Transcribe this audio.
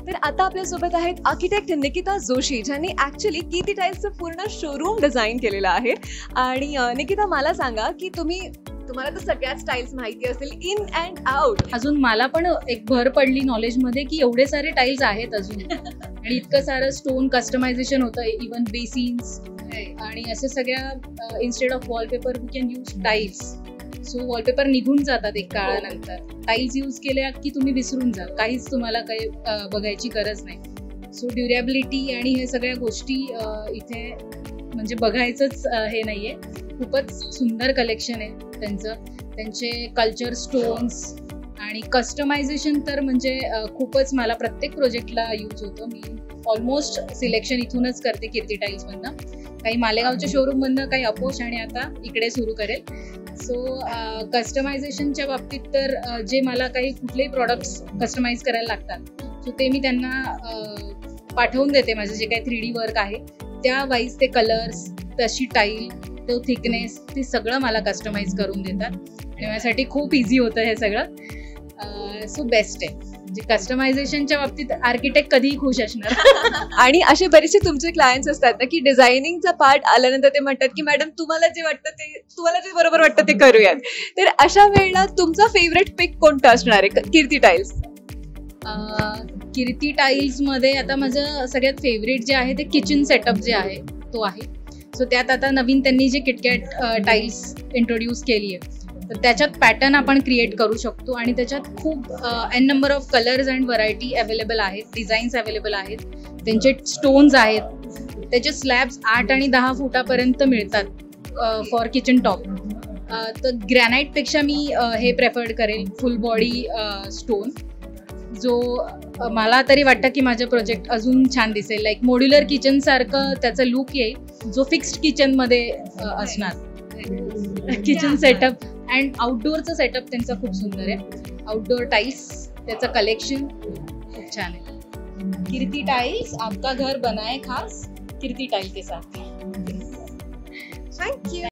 तर आता आपल्यासोबत आहेत आर्किटेक्ट निकिता जोशी, ज्यांनी ऍक्च्युली कीर्ती टाईल्सचं पूर्ण शोरूम डिझाईन केलेलं आहे. आणि निकिता, मला सांगा की तुम्हाला तर सगळ्याच टाईल्स माहिती असतील इन अँड आउट. अजून मला पण एक भर पडली नॉलेजमध्ये की एवढे सारे टाईल्स आहेत अजून आणि इतकं सारं स्टोन कस्टमायझेशन होतं, इवन बेसिन्स आणि असे सगळ्या instead of wallpaper we can use tiles. So wallpaper निघून जातात एक काळानंतर. टाईल्स यूज केल्या की तुम्ही विसरून जा, काहीच तुम्हाला काही बघायची गरज नाही. सो ड्युरेबिलिटी आणि हे सगळ्या गोष्टी इथे म्हणजे बघायचंच हे नाहीये. खूपच सुंदर कलेक्शन आहे त्यांचे कल्चर स्टोन्स आणि कस्टमायझेशन तर म्हणजे खूपच मला प्रत्येक प्रोजेक्टला यूज होतं. मी ऑलमोस्ट सिलेक्शन इथूनच करते कीर्ती टाईल्समधनं, काही मालेगावच्या शोरूममधनं, काही अपोश आणि आता इकडे सुरू करेल. सो कस्टमायझेशनच्या बाबतीत तर जे मला काही कुठलेही प्रॉडक्ट्स कस्टमाइज करायला लागतात सो ते मी त्यांना पाठवून देते. माझं जे काही 3D वर्क आहे त्या वाईज ते कलर्स, तशी टाईल, तो थिकनेस, ते सगळं मला कस्टमाइज करून देतात आणि माझ्यासाठी खूप इझी होतं हे सगळं. सो बेस्ट आहे म्हणजे कस्टमायझेशनच्या बाबतीत आर्किटेक्ट कधीही खुश असणार. आणि असे बरेचसे तुमचे क्लायंट्स असतात ना की डिझायनिंगचा पार्ट आल्यानंतर ते म्हणतात की मॅडम तुम्हाला जे बरोबर वाटतं ते करूयात. तर अशा वेळेला तुमचा फेवरेट पिक कोणता असणार आहे कीर्ती टाईल्स? कीर्ती टाईल्समध्ये आता माझं सगळ्यात फेवरेट जे आहे ते किचन सेटअप जे आहे तो आहे. सो त्यात आता नवीन त्यांनी जे किटकॅट टाईल्स इंट्रोड्यूस केली आहे तर त्याच्यात पॅटर्न आपण क्रिएट करू शकतो आणि त्याच्यात खूप n number of colours and variety available आहेत, डिझाईन्स अवेलेबल आहेत, त्यांचे स्टोन्स आहेत, त्याचे स्लॅब्स 8 आणि 10 फुटापर्यंत मिळतात फॉर किचन टॉप. तर ग्रॅनाईटपेक्षा मी हे प्रेफर्ड करेल फुल बॉडी स्टोन, जो मला तरी वाटतं की माझं प्रोजेक्ट अजून छान दिसेल. लाईक मॉड्युलर किचन सारखं त्याचा लुक येईल जो फिक्स्ड किचनमध्ये असणार. किचन सेटअप अँड आउटडोअरचं सेटअप त्यांचा खूप सुंदर आहे. आउटडोअर टाईल्स, त्याचं कलेक्शन खूप छान आहे. कीर्ती टाइल्स, आपका घर बनाए खास कीर्ती टाइल के साथ. थँक्यू.